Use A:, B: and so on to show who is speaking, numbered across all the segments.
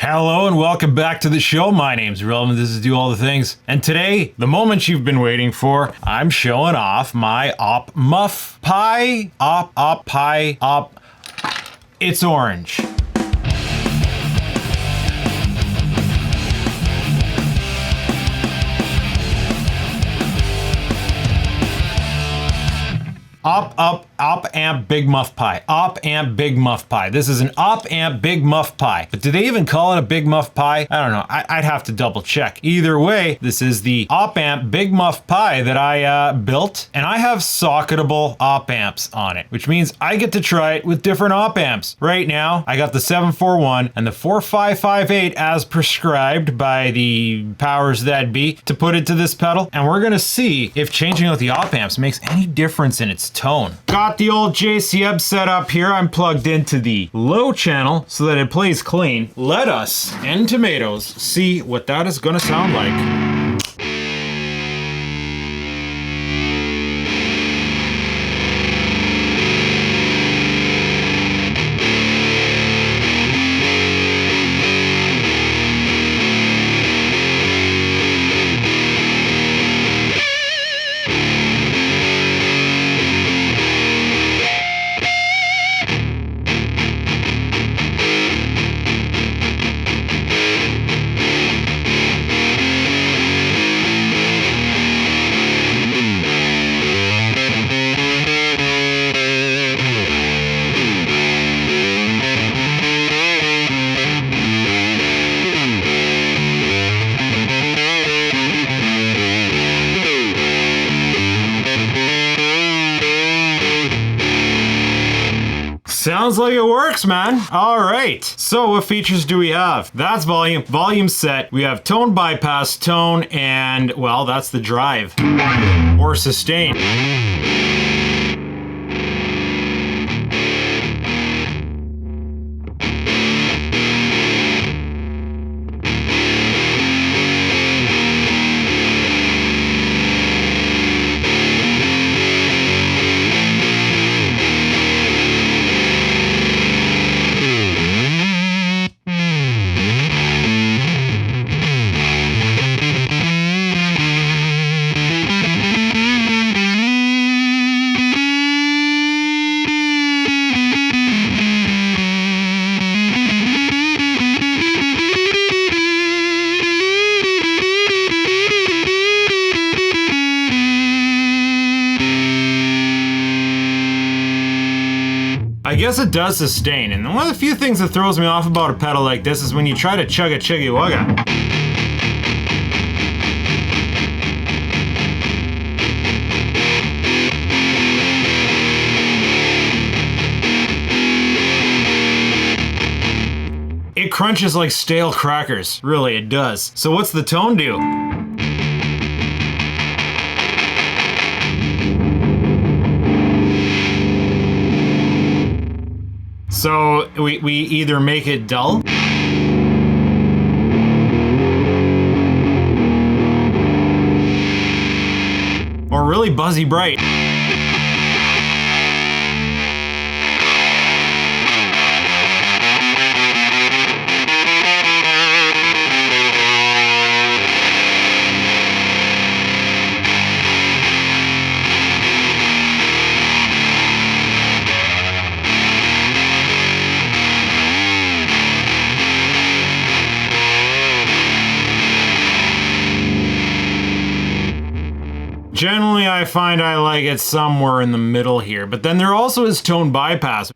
A: Hello and welcome back to the show. My name's Relevant. This is Do All the Things. And today, the moment you've been waiting for, I'm showing off my Op Muff pie. Op. It's orange. Op Amp Big Muff Pie. Op Amp Big Muff Pie. This is an Op Amp Big Muff Pie. But do they even call it a Big Muff Pie? I don't know. I'd have to double check. Either way, this is the Op Amp Big Muff Pie that I built. And I have socketable op amps on it, which means I get to try it with different op amps. Right now, I got the 741 and the 4558 as prescribed by the powers that be to put into this pedal. And we're gonna see if changing out the op amps makes any difference in its tone. Got the old JCM set up here. I'm plugged into the low channel so that it plays clean. Let us, and tomatoes, see what that is gonna sound like. Sounds like it works, man. All right. So what features do we have? That's volume. Volume set. We have tone bypass, tone, and, well, that's the drive. Or sustain. I guess it does sustain, and one of the few things that throws me off about a pedal like this is when you try to chugga chuggy wugga. It crunches like stale crackers. Really, it does. So what's the tone do? So we either make it dull or really buzzy bright. Generally, I find I like it somewhere in the middle here, but then there also is tone bypass.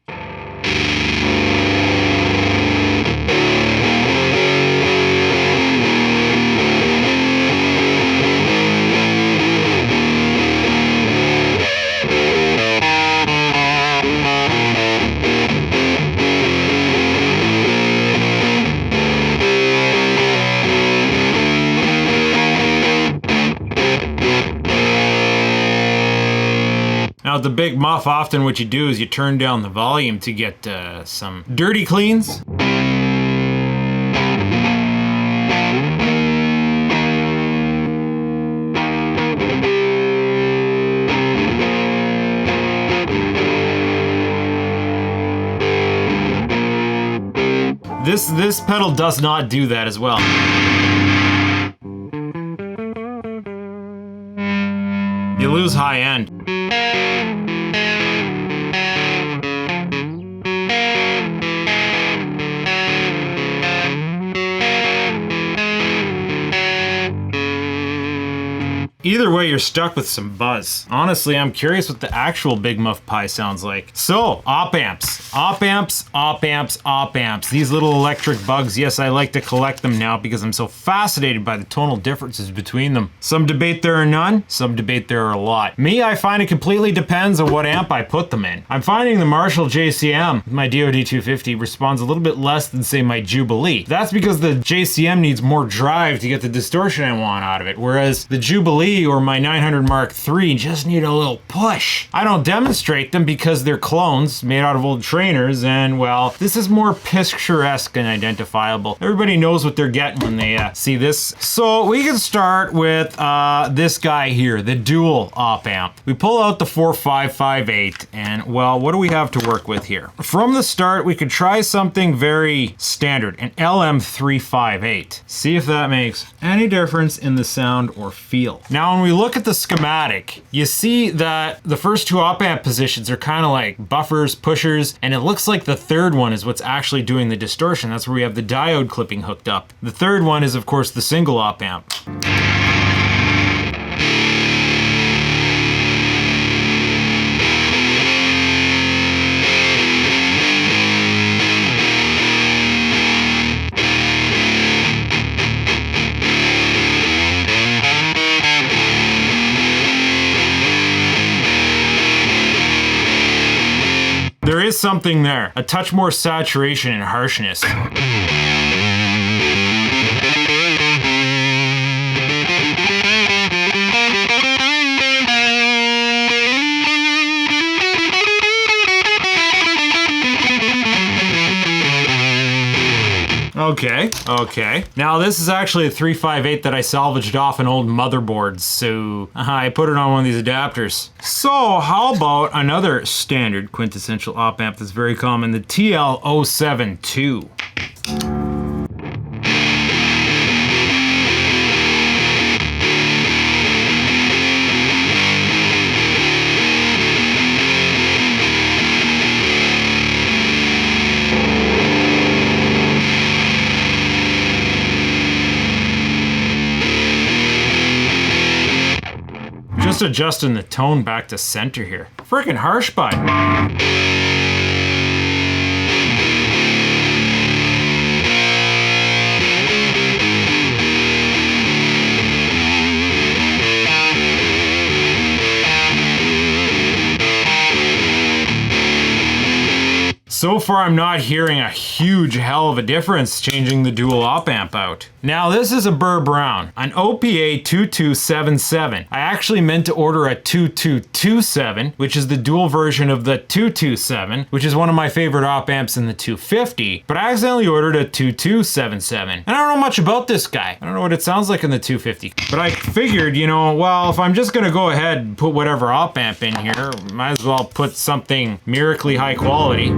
A: Now with the Big Muff, often what you do is you turn down the volume to get some dirty cleans. This this pedal does not do that as well. You lose high end. Either way, you're stuck with some buzz. Honestly, I'm curious what the actual Big Muff Pi sounds like. So, op amps. Op amps, op amps, op amps. These little electric bugs, yes, I like to collect them now because I'm so fascinated by the tonal differences between them. Some debate there are none, some debate there are a lot. Me, I find it completely depends on what amp I put them in. I'm finding the Marshall JCM, my DOD250, responds a little bit less than, say, my Jubilee. That's because the JCM needs more drive to get the distortion I want out of it, whereas the Jubilee or my 900 Mark III just need a little push. I don't demonstrate them because they're clones made out of old trainers, and well, this is more picturesque and identifiable. Everybody knows what they're getting when they see this. So we can start with this guy here, the dual op amp. We pull out the 4558, and well, what do we have to work with here? From the start, we could try something very standard, an LM358. See if that makes any difference in the sound or feel. Now, when we look at the schematic, you see that the first two op amp positions are kind of like buffers, pushers, and it looks like the third one is what's actually doing the distortion. That's where we have the diode clipping hooked up. The third one is, of course, the single op amp. There is something there, a touch more saturation and harshness. Okay. Now this is actually a 358 that I salvaged off an old motherboard, so I put it on one of these adapters. So how about another standard quintessential op amp that's very common, the TL072. Just adjusting the tone back to center here. Freaking harsh bud. So far, I'm not hearing a huge hell of a difference changing the dual op amp out. Now, this is a Burr Brown, an OPA2277. I actually meant to order a 2227, which is the dual version of the 227, which is one of my favorite op amps in the 250, but I accidentally ordered a 2277. And I don't know much about this guy. I don't know what it sounds like in the 250, but I figured, you know, well, if I'm just gonna go ahead and put whatever op amp in here, might as well put something miraculously high quality.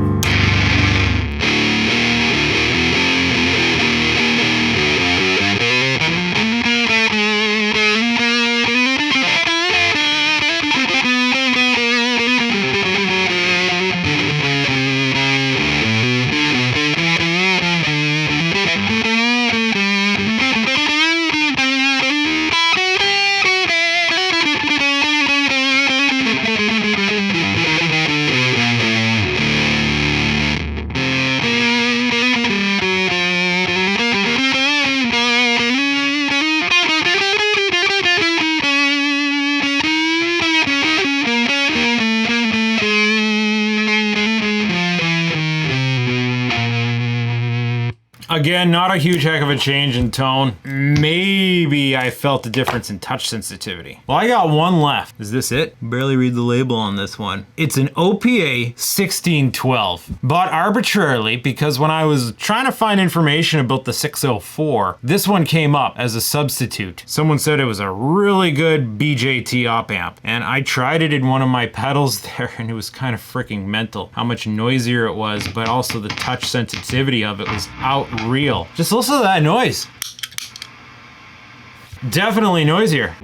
A: Again, not a huge heck of a change in tone. Maybe I felt a difference in touch sensitivity. Well, I got one left. Is this it? Barely read the label on this one. It's an OPA2277, bought arbitrarily because when I was trying to find information about the 604, this one came up as a substitute. Someone said it was a really good BJT op amp, and I tried it in one of my pedals there, and it was kind of freaking mental how much noisier it was, but also the touch sensitivity of it was real. Just listen to that noise. Definitely noisier.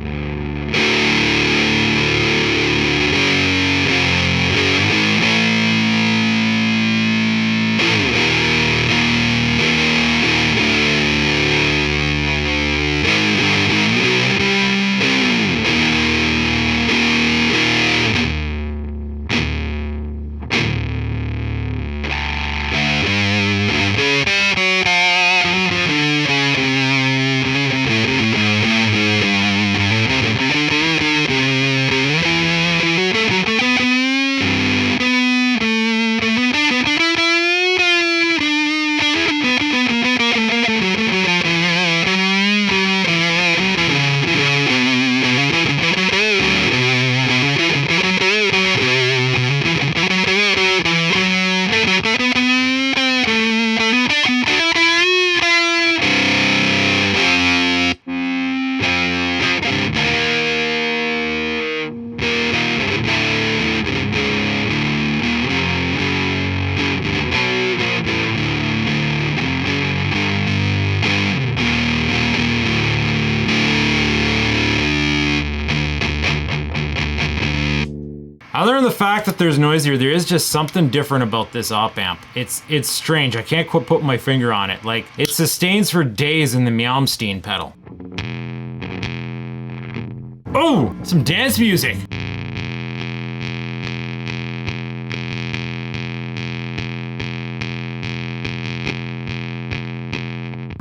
A: Other than the fact that there's noisier, there is just something different about this op amp. It's strange. I can't quite put my finger on it. Like, it sustains for days in the Malmsteen pedal. Oh, some dance music.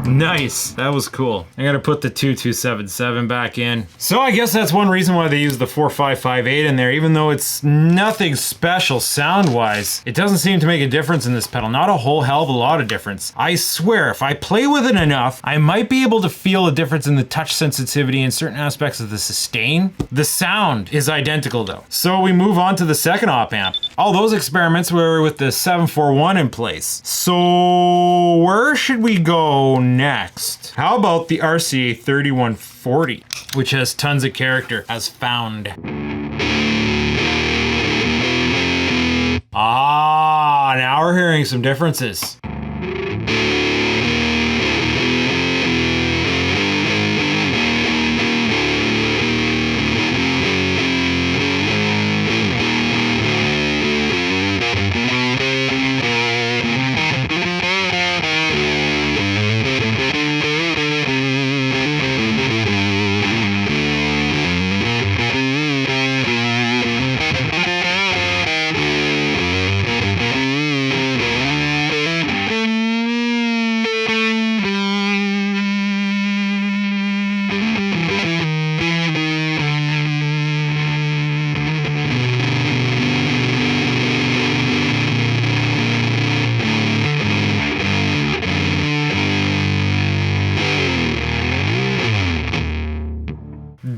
A: Nice, that was cool. I gotta put the 2277 back in. So I guess that's one reason why they use the 4558 in there, even though it's nothing special sound-wise. It doesn't seem to make a difference in this pedal, not a whole hell of a lot of difference. I swear, if I play with it enough, I might be able to feel a difference in the touch sensitivity in certain aspects of the sustain. The sound is identical though. So we move on to the second op amp. All those experiments were with the 741 in place. So where should we go next? How about the RCA 3140, which has tons of character as found. Ah, now we're hearing some differences.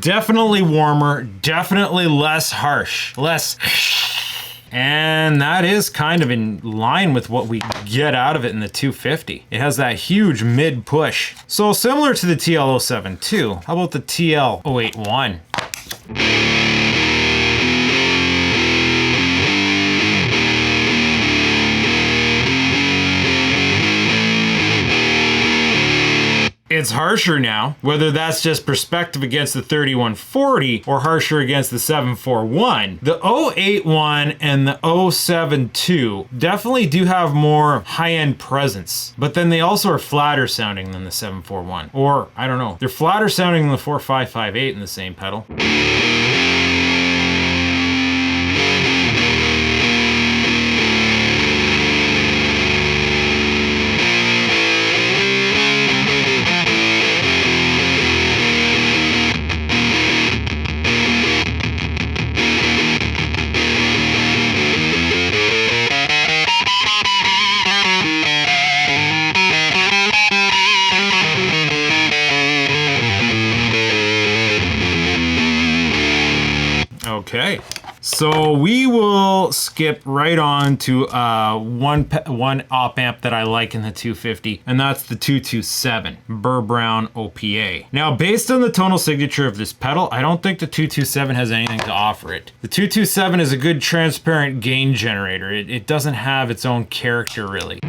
A: Definitely warmer, definitely less harsh, and that is kind of in line with what we get out of it in the 250. It has that huge mid push. So similar to the TL072, how about the TL081? It's harsher now, whether that's just perspective against the 3140 or harsher against the 741. The 081 and the 072 definitely do have more high-end presence, but then they also are flatter sounding than the 741. Or, I don't know, they're flatter sounding than the 4558 in the same pedal. Okay. So we will skip right on to one op amp that I like in the 250, and that's the 227 Burr Brown OPA. Now, based on the tonal signature of this pedal, I don't think the 227 has anything to offer it. The 227 is a good transparent gain generator. It doesn't have its own character, really.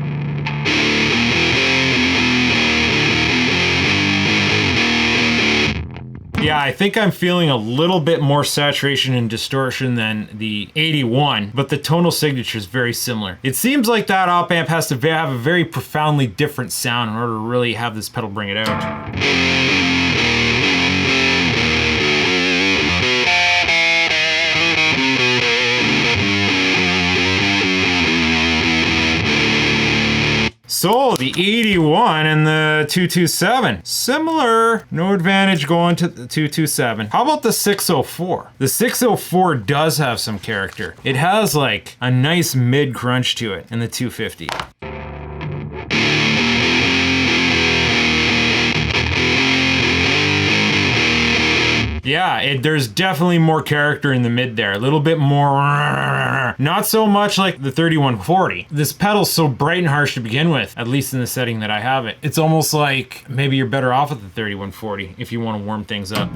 A: Yeah, I think I'm feeling a little bit more saturation and distortion than the 81, but the tonal signature is very similar. It seems like that op amp has to have a very profoundly different sound in order to really have this pedal bring it out. So the 81 and the 227, similar, no advantage going to the 227. How about the 604? The 604 does have some character. It has like a nice mid crunch to it in the 250. Yeah, there's definitely more character in the mid there. A little bit more, not so much like the 3140. This pedal's so bright and harsh to begin with, at least in the setting that I have it. It's almost like maybe you're better off with the 3140 if you want to warm things up.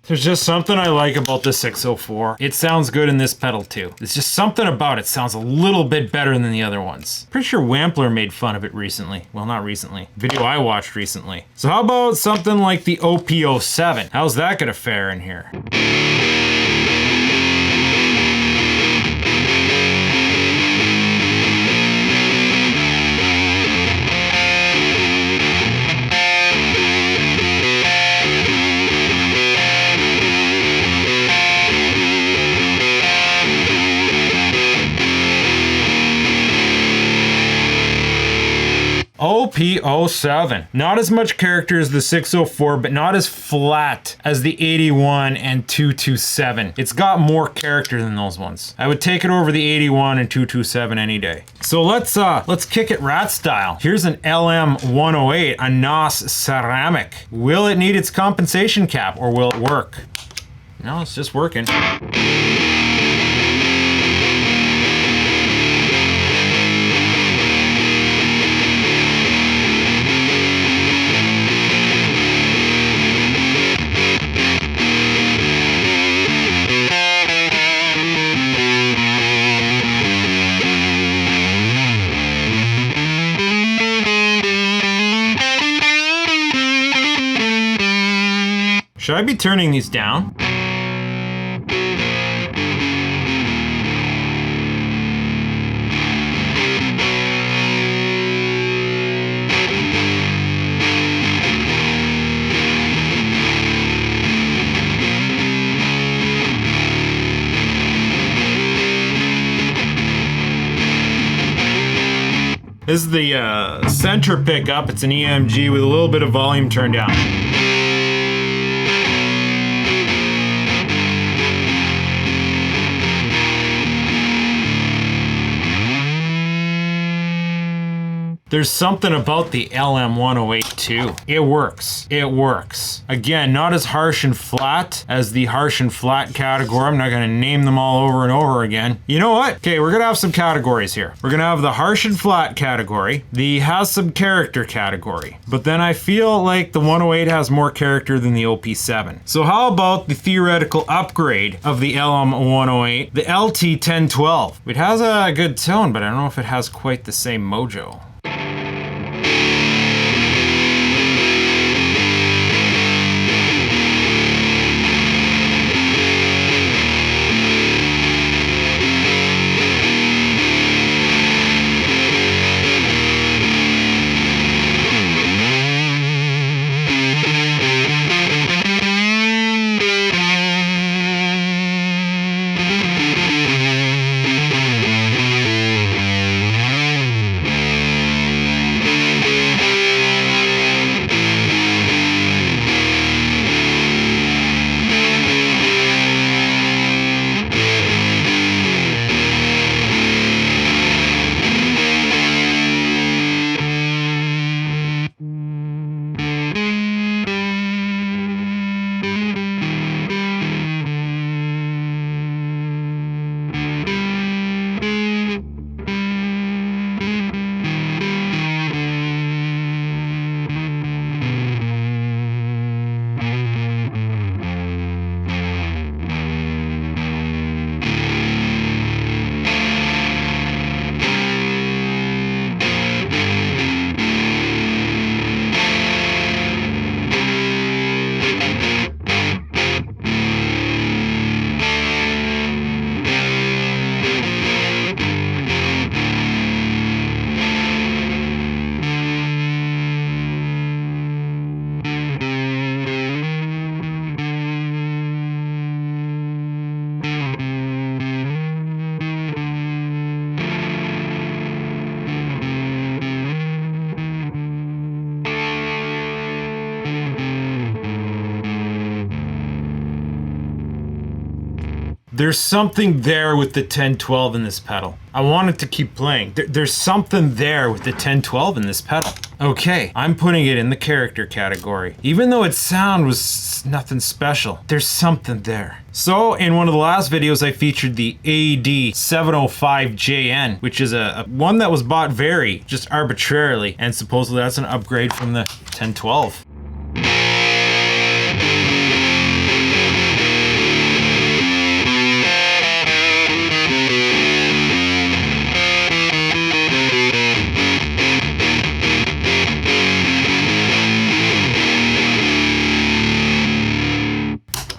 A: There's just something I like about the 604. It sounds good in this pedal too. There's just something about it sounds a little bit better than the other ones. Pretty sure Wampler made fun of it recently. Well, not recently. Video I watched recently. So how about something like the OP07? How's that gonna fare in here? OP07. Not as much character as the 604, but not as flat as the 81 and 227. It's got more character than those ones. I would take it over the 81 and 227 any day. So let's kick it rat style. Here's an LM108, a NOS ceramic. Will it need its compensation cap or will it work? No, it's just working. Should I be turning these down? This is the center pickup. It's an EMG with a little bit of volume turned down. There's something about the LM108 too. It works. It works. Again, not as harsh and flat as the harsh and flat category. I'm not gonna name them all over and over again. You know what? Okay, we're gonna have some categories here. We're gonna have the harsh and flat category, the has some character category, but then I feel like the 108 has more character than the OP7. So how about the theoretical upgrade of the LM108, the LT1012? It has a good tone, but I don't know if it has quite the same mojo. There's something there with the 1012 in this pedal. I want it to keep playing. There's something there with the 1012 in this pedal. Okay, I'm putting it in the character category. Even though its sound was nothing special, there's something there. So in one of the last videos, I featured the AD705JN, which is a one that was bought very just arbitrarily, and supposedly that's an upgrade from the 1012.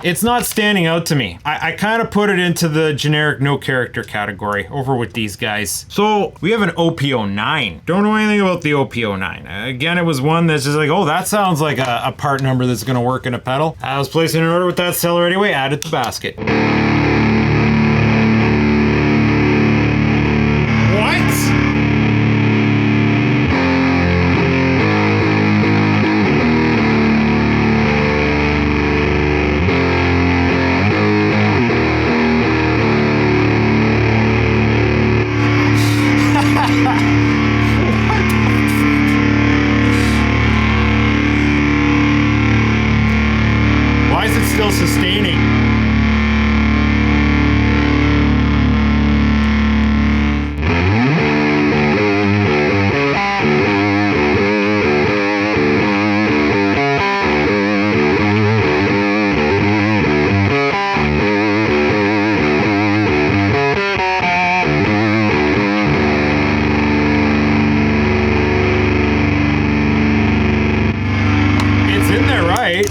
A: It's not standing out to me. I kind of put it into the generic no character category over with these guys. So we have an OPA2279. Don't know anything about the OPA2279. Again, it was one that's just like, oh, that sounds like a part number that's gonna work in a pedal. I was placing an order with that seller anyway, added to basket. Still sustaining. It's in there, right?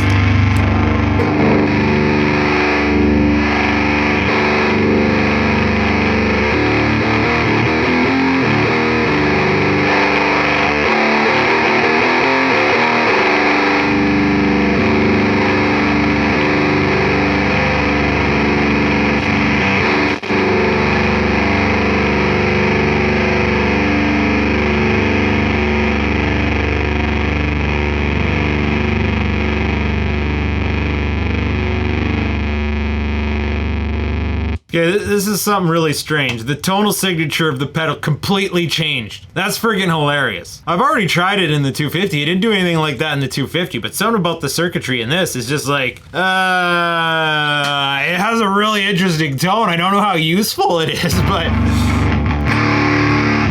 A: Okay, this is something really strange. The tonal signature of the pedal completely changed. That's friggin' hilarious. I've already tried it in the 250. It didn't do anything like that in the 250, but something about the circuitry in this is just like, it has a really interesting tone. I don't know how useful it is, but...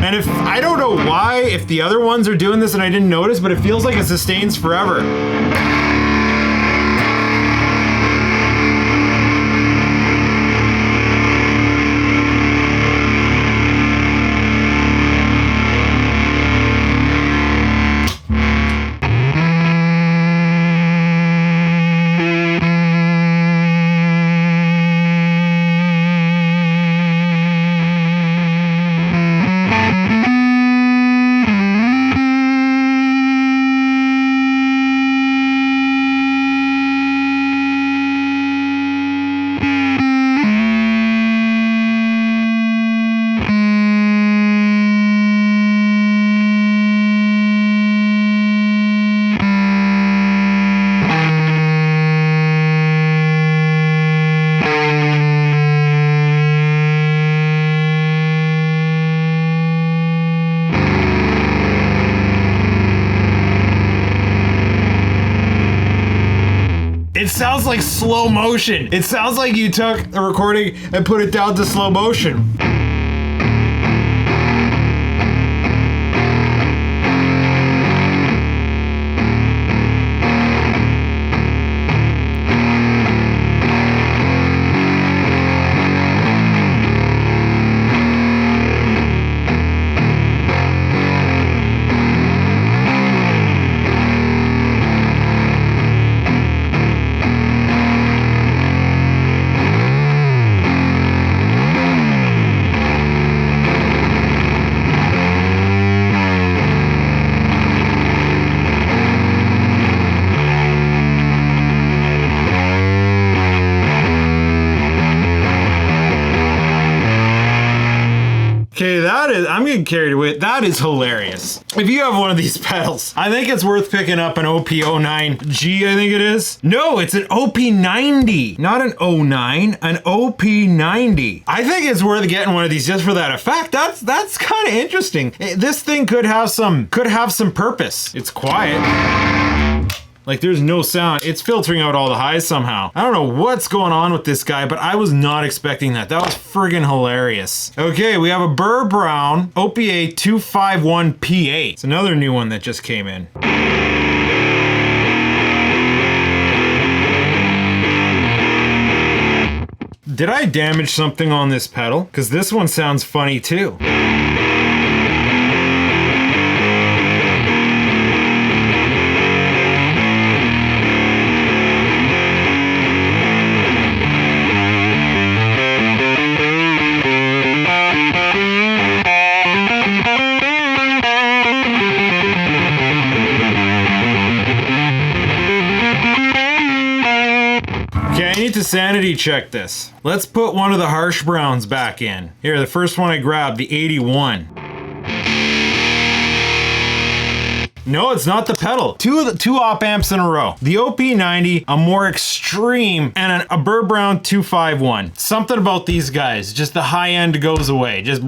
A: And if, I don't know why, if the other ones are doing this and I didn't notice, but it feels like it sustains forever. It sounds like slow motion. It sounds like you took a recording and put it down to slow motion. I'm getting carried away. That is hilarious. If you have one of these pedals, I think it's worth picking up an OP09G, I think it is. No, it's an OP90, not an 09, an OP90. I think it's worth getting one of these just for that effect. That's kind of interesting. This thing could have some purpose. It's quiet. Like there's no sound. It's filtering out all the highs somehow. I don't know what's going on with this guy, but I was not expecting that. That was friggin' hilarious. Okay, we have a Burr Brown OPA2277 P8. It's another new one that just came in. Did I damage something on this pedal? Because this one sounds funny too. Okay, I need to sanity check this. Let's put one of the harsh browns back in. Here, the first one I grabbed, the 81. No, it's not the pedal. Two op amps in a row. The OP90, a more extreme, and a Burr Brown 251. Something about these guys, just the high end goes away. Just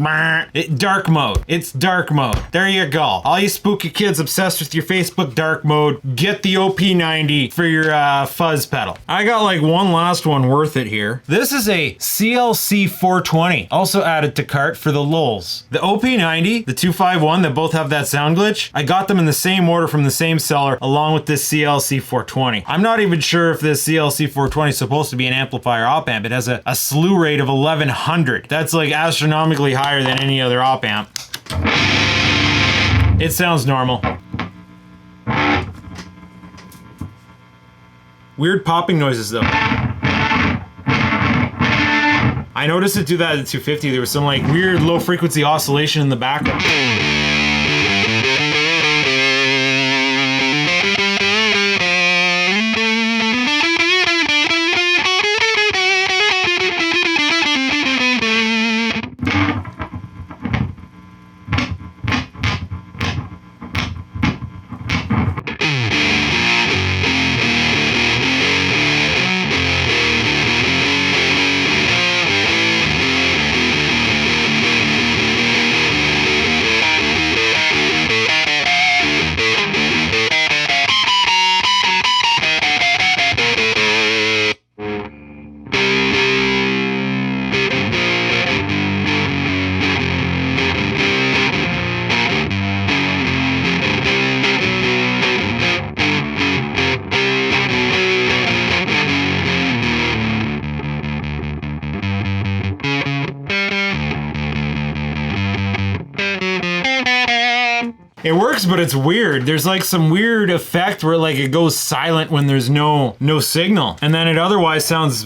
A: dark mode. It's dark mode. There you go. All you spooky kids obsessed with your Facebook dark mode, get the OP90 for your fuzz pedal. I got like one last one worth it here. This is a CLC 420, also added to cart for the lulz. The OP90, the 251 that both have that sound glitch, I got them in the same order from the same seller along with this CLC 420. I'm not even sure if this CLC 420 is supposed to be an amplifier op amp. It has a slew rate of 1100. That's like astronomically higher than any other op amp. It sounds normal. Weird popping noises though. I noticed it do that at the 250. There was some like weird low frequency oscillation in the background. It works, but it's weird. There's like some weird effect where like it goes silent when there's no signal. And then it otherwise sounds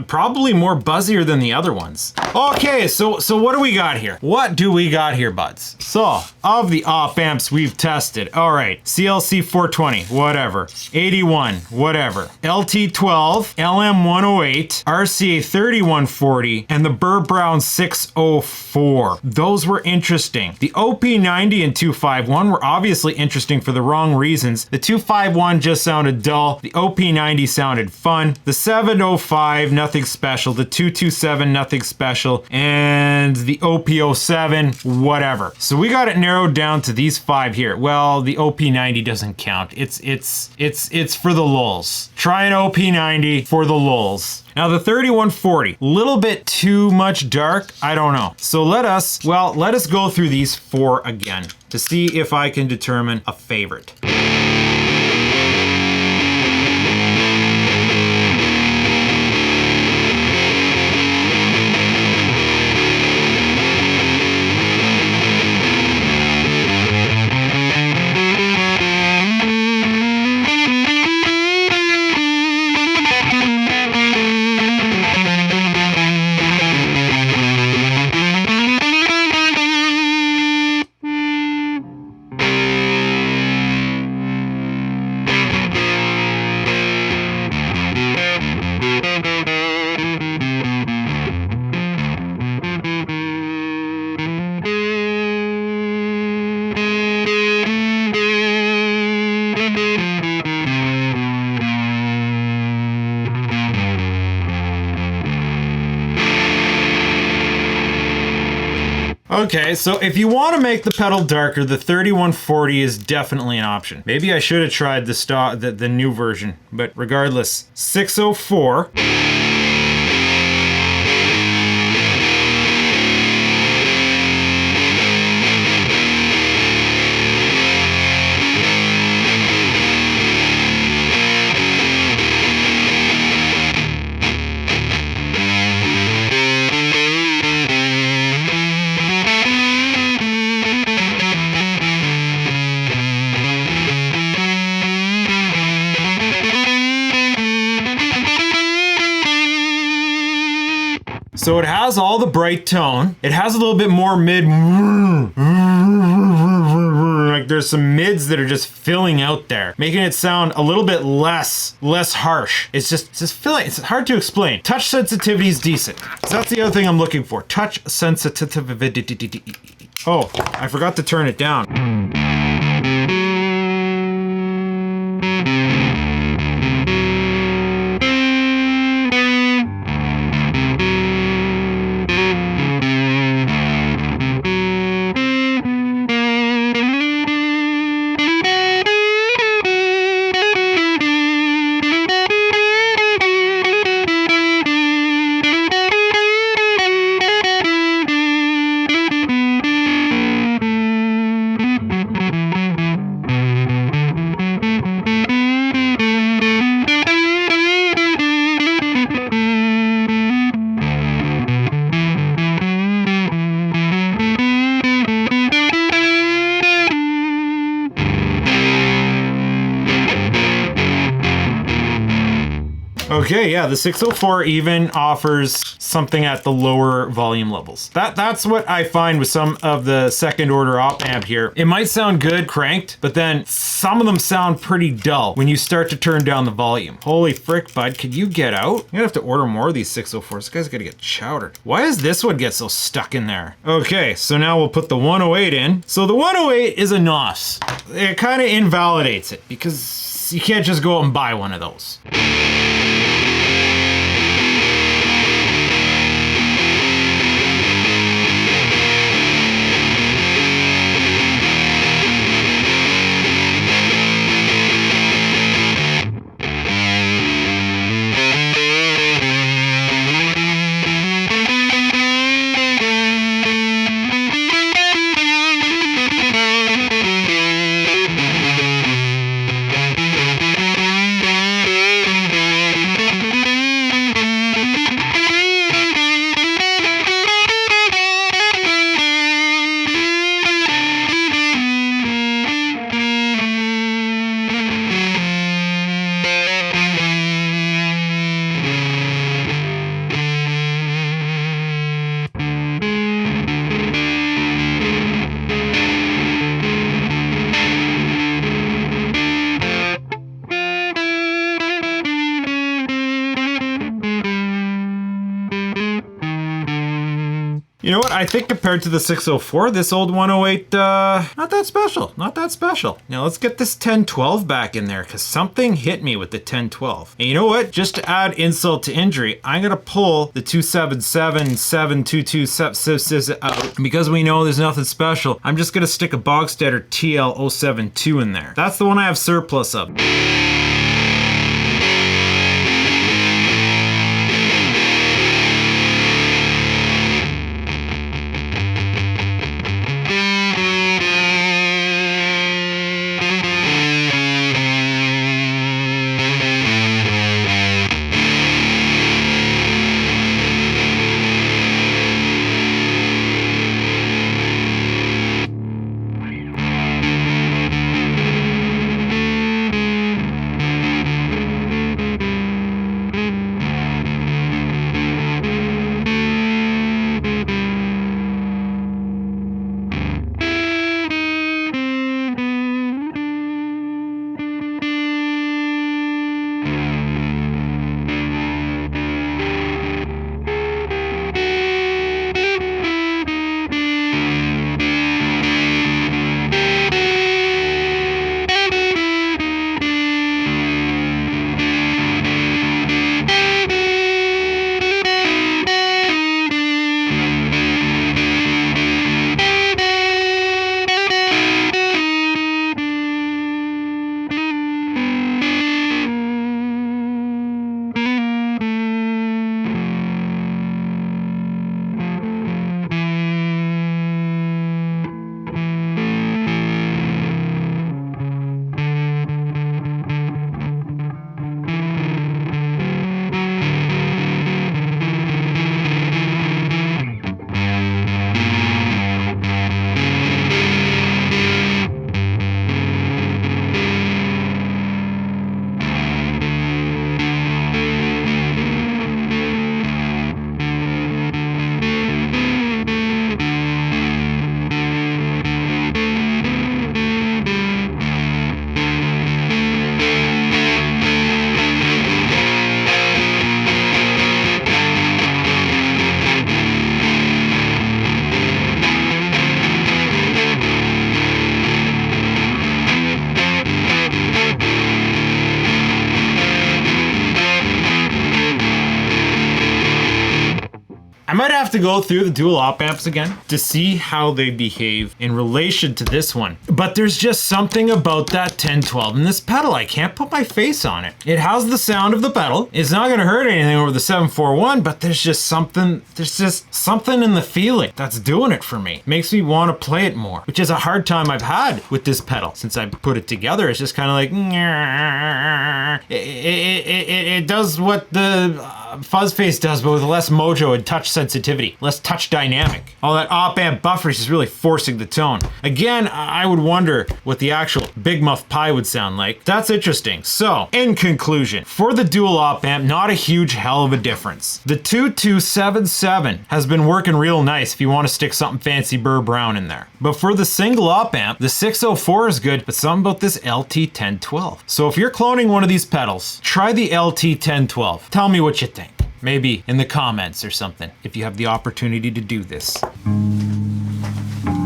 A: probably more buzzier than the other ones. Okay, so what do we got here? What do we got here, buds? So, of the op amps we've tested, all right, CLC 420, whatever. 81, whatever. LT12, LM108, RCA 3140, and the Burr Brown 604. Those were interesting. The OP90 and 251 were obviously interesting for the wrong reasons. The 251 just sounded dull. The OP90 sounded fun. The 705, nothing special. The 227, nothing special. And the OP07, whatever. So we got it narrowed down to these 5 here. Well, the OP90 doesn't count. It's for the lulz. Try an OP90 for the lulz. Now the 3140, little bit too much dark, I don't know. So let us go through these 4 again to see if I can determine a favorite. Okay, so if you want to make the pedal darker, the 3140 is definitely an option. Maybe I should have tried the new version, but regardless, 604. So it has all the bright tone. It has a little bit more mid, like there's some mids that are just filling out there, making it sound a little bit less harsh. It's just filling. It's hard to explain. Touch sensitivity is decent. So that's the other thing I'm looking for. Touch sensitivity. Oh, I forgot to turn it down. Okay, yeah, the 604 even offers something at the lower volume levels. That's what I find with some of the second order op amp here. It might sound good cranked, but then some of them sound pretty dull when you start to turn down the volume. Holy frick, bud, could you get out? You're gonna have to order more of these 604s. This guy's gonna get chowdered. Why does this one get so stuck in there? Okay, so now we'll put the 108 in. So the 108 is a NOS. It kind of invalidates it because you can't just go out and buy one of those. You know what? I think compared to the 604, this old 108, not that special. Not that special. Now let's get this 1012 back in there because something hit me with the 1012. And you know what? Just to add insult to injury, I'm going to pull the 277-722 out. Because we know there's nothing special, I'm just going to stick a bog standard TL072 in there. That's the one I have surplus of. have to go through the dual op amps again to see how they behave in relation to this one. But there's just something about that 1012 and this pedal. I can't put my face on it. It has the sound of the pedal. It's not gonna hurt anything over the 741, but there's just something in the feeling that's doing it for me. Makes me want to play it more, which is a hard time I've had with this pedal since I put it together. It's just kind of like, it does what the fuzz face does, but with less mojo and touch sensitivity, less touch dynamic. All that op amp buffers is really forcing the tone. Again, I would wonder what the actual Big Muff Pi would sound like. That's interesting. So, in conclusion, for the dual op amp, not a huge hell of a difference. The 2277 has been working real nice if you want to stick something fancy Burr Brown in there. But for the single op amp, the 604 is good, but something about this LT1012. So if you're cloning one of these pedals, try the LT1012. Tell me what you think. Maybe in the comments or something, if you have the opportunity to do this.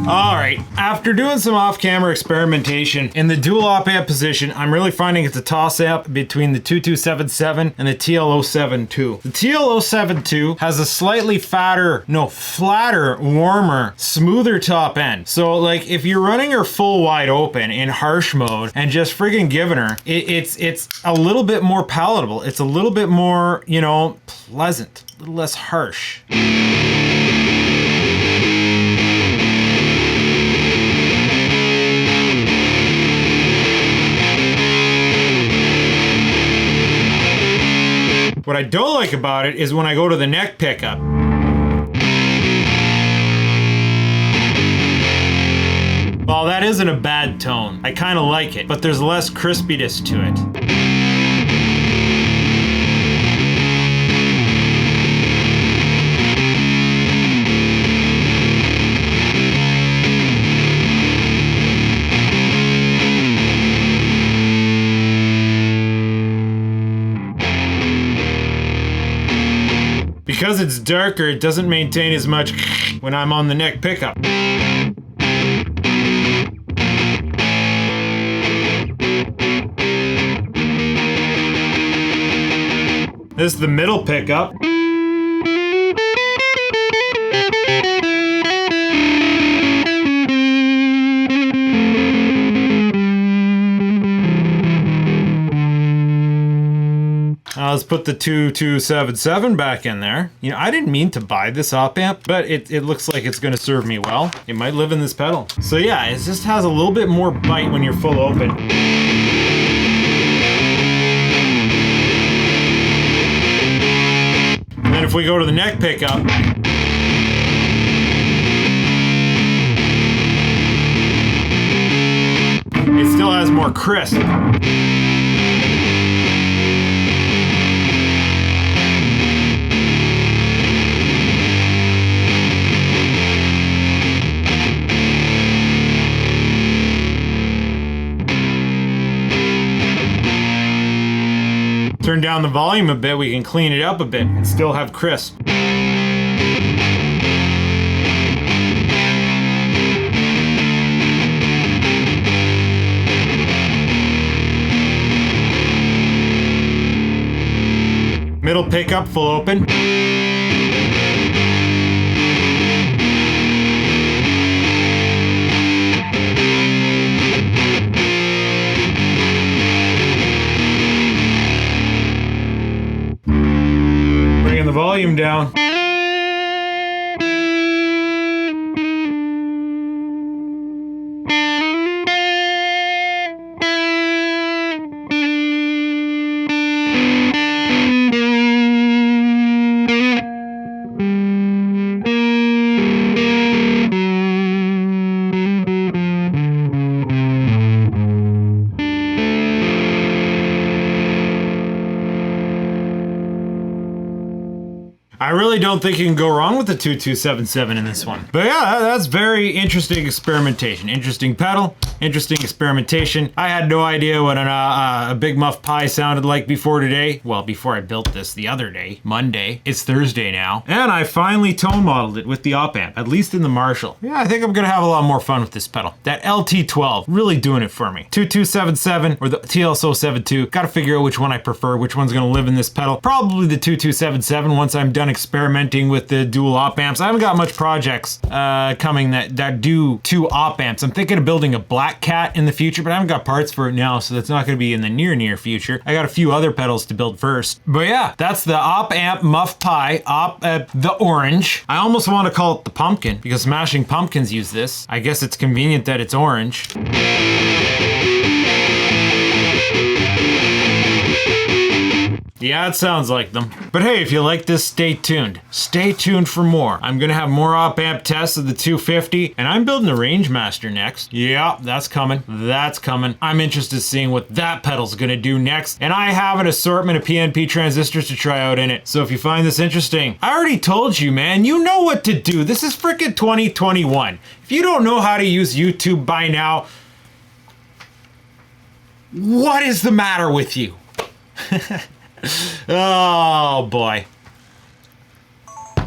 A: All right, after doing some off-camera experimentation in the dual op amp position, I'm really finding it's a toss-up between the 2277 and the TL072. The TL072 has a slightly flatter, warmer, smoother top end. So like if you're running her full wide open in harsh mode and just friggin' giving her, it's a little bit more palatable. It's a little bit more, you know, pleasant, a little less harsh. What I don't like about it is when I go to the neck pickup. Well, that isn't a bad tone. I kind of like it, but there's less crispiness to it. Because it's darker, it doesn't maintain as much when I'm on the neck pickup. This is the middle pickup. Let's put the 2277 back in there. You know, I didn't mean to buy this op amp, but it looks like it's gonna serve me well. It might live in this pedal. So yeah, it just has a little bit more bite when you're full open. And then if we go to the neck pickup, it still has more crisp. Turn down the volume a bit, we can clean it up a bit and still have crisp. Middle pickup, full open. The volume down. I really don't think you can go wrong with the 2277 in this one. But yeah, that's very interesting experimentation. Interesting pedal, interesting experimentation. I had no idea what a Big Muff Pi sounded like before today. Well, before I built this the other day, Monday. It's Thursday now. And I finally tone modeled it with the op amp, at least in the Marshall. Yeah, I think I'm gonna have a lot more fun with this pedal. That LT12, really doing it for me. 2277 or the TL072. Gotta figure out which one I prefer, which one's gonna live in this pedal. Probably the 2277 once I'm done experimenting experimenting with the dual op amps. I haven't got much projects coming that do 2 op amps. I'm thinking of building a Black Cat in the future, but I haven't got parts for it now, so that's not going to be in the near future. I got a few other pedals to build first. But yeah, that's the Op Amp Muff Pi, the orange. I almost want to call it the pumpkin because Smashing Pumpkins use this. I guess it's convenient that it's orange. Yeah, it sounds like them. But hey, if you like this, stay tuned. Stay tuned for more. I'm gonna have more op amp tests of the 250, and I'm building the Rangemaster next. Yeah, that's coming. That's coming. I'm interested in seeing what that pedal's gonna do next, and I have an assortment of PNP transistors to try out in it. So if you find this interesting, I already told you, man, you know what to do. This is freaking 2021. If you don't know how to use YouTube by now, what is the matter with you? Oh boy.